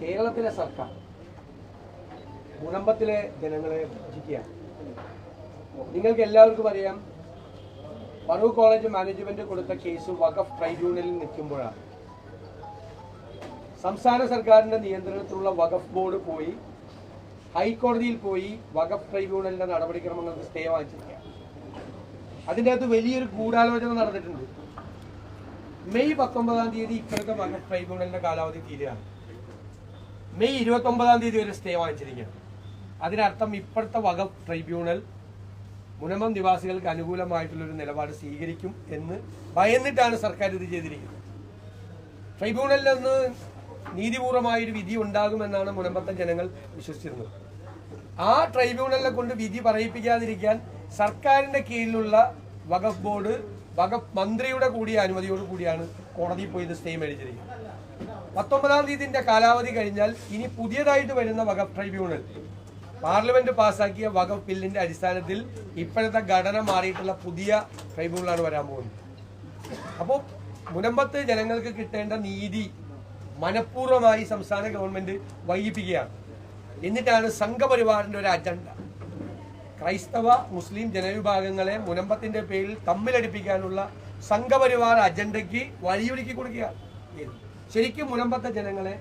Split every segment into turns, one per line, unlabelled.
കേരളത്തിലെ സർക്കാർ മുനമ്പത്തിലെ ജനങ്ങളെ വഞ്ചിക്കുകയാണ്. നിങ്ങൾക്ക് എല്ലാവർക്കും അറിയാം, ഫറൂഖ് കോളേജ് മാനേജ്മെന്റ് കൊടുത്ത കേസ് വഖഫ് ട്രൈബ്യൂണലിൽ നിൽക്കുമ്പോഴാണ് സംസ്ഥാന സർക്കാരിന്റെ നിയന്ത്രണത്തിലുള്ള വഖഫ് ബോർഡ് പോയി ഹൈക്കോടതിയിൽ പോയി വഖഫ് ട്രൈബ്യൂണലിന്റെ നടപടിക്രമങ്ങൾക്ക് സ്റ്റേ വാങ്ങിച്ചിരിക്കുക. അതിൻ്റെ അകത്ത് വലിയൊരു ഗൂഢാലോചന നടന്നിട്ടുണ്ട്. മെയ് 19-ാം തീയതി ഇപ്പോഴത്തെ വഖഫ് ട്രൈബ്യൂണലിന്റെ കാലാവധി തീരുകയാണ്. മെയ് 29-ാം തീയതി വരെ സ്റ്റേ വാങ്ങിച്ചിരിക്കുകയാണ്. അതിനർത്ഥം ഇപ്പോഴത്തെ വഖഫ് ട്രൈബ്യൂണൽ മുനമ്പം നിവാസികൾക്ക് അനുകൂലമായിട്ടുള്ളൊരു നിലപാട് സ്വീകരിക്കും എന്ന് ഭയന്നിട്ടാണ് സർക്കാർ ഇത് ചെയ്തിരിക്കുന്നത്. ട്രൈബ്യൂണലിൽ നിന്ന് നീതിപൂർവമായൊരു വിധി ഉണ്ടാകുമെന്നാണ് മുനമ്പത്തെ ജനങ്ങൾ വിശ്വസിച്ചിരുന്നത്. ആ ട്രൈബ്യൂണലിനെ കൊണ്ട് വിധി പറയിപ്പിക്കാതിരിക്കാൻ സർക്കാരിന്റെ കീഴിലുള്ള വഖഫ് ബോർഡ് വഖഫ് മന്ത്രിയുടെ കൂടിയ അനുമതിയോട് കൂടിയാണ് കോടതിയിൽ പോയി ഇത് സ്റ്റേ മേടിച്ചിരിക്കുന്നത്. 19-ാം തീയതിന്റെ കാലാവധി കഴിഞ്ഞാൽ ഇനി പുതിയതായിട്ട് വരുന്ന വഖഫ് ട്രൈബ്യൂണൽ പാർലമെന്റ് പാസാക്കിയ വഖഫ് ബില്ലിന്റെ അടിസ്ഥാനത്തിൽ ഇപ്പോഴത്തെ ഘടന മാറിയിട്ടുള്ള പുതിയ ട്രൈബ്യൂണലാണ് വരാൻ പോകുന്നത്. അപ്പോൾ മുനമ്പത്ത് ജനങ്ങൾക്ക് കിട്ടേണ്ട നീതി മനഃപൂർവ്വമായി സംസ്ഥാന ഗവൺമെന്റ് വൈകിപ്പിക്കുകയാണ്. എന്നിട്ടാണ് സംഘപരിവാറിന്റെ ഒരു അജണ്ട, ക്രൈസ്തവ മുസ്ലിം ജനവിഭാഗങ്ങളെ മുനമ്പത്തിന്റെ പേരിൽ തമ്മിലടിപ്പിക്കാനുള്ള സംഘപരിവാർ അജണ്ടയ്ക്ക് വഴിയൊരുക്കി കൊടുക്കുകയാണ്. ശരിക്കും മുനമ്പത്തെ ജനങ്ങളെ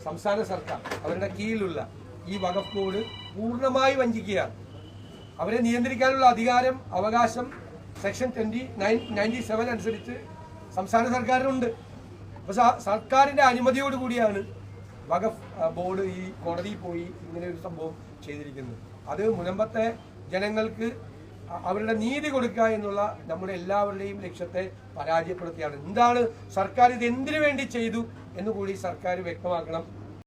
സംസ്ഥാന സർക്കാർ അവരുടെ കീഴിലുള്ള ഈ വഖഫ് ബോർഡ് പൂർണ്ണമായി വഞ്ചിക്കുകയാണ്. അവരെ നിയന്ത്രിക്കാനുള്ള അധികാരം അവകാശം സെക്ഷൻ 97 അനുസരിച്ച് സംസ്ഥാന സർക്കാരിനുണ്ട്. അപ്പോൾ സർക്കാരിന്റെ അനുമതിയോടുകൂടിയാണ് വഖഫ് ബോർഡ് ഈ കോടതിയിൽ പോയി ഇങ്ങനെ ഒരു സംഭവം ചെയ്തിരിക്കുന്നത്. അത് മുനമ്പത്തെ ജനങ്ങൾക്ക് അവരുടെ നീതി കൊടുക്കുക എന്നുള്ള നമ്മുടെ എല്ലാവരുടെയും ലക്ഷ്യത്തെ പരാജയപ്പെടുത്തിയാണ്. എന്താണ് സർക്കാർ ഇത് എന്തിനു വേണ്ടി ചെയ്തു എന്നുകൂടി സർക്കാർ വ്യക്തമാക്കണം.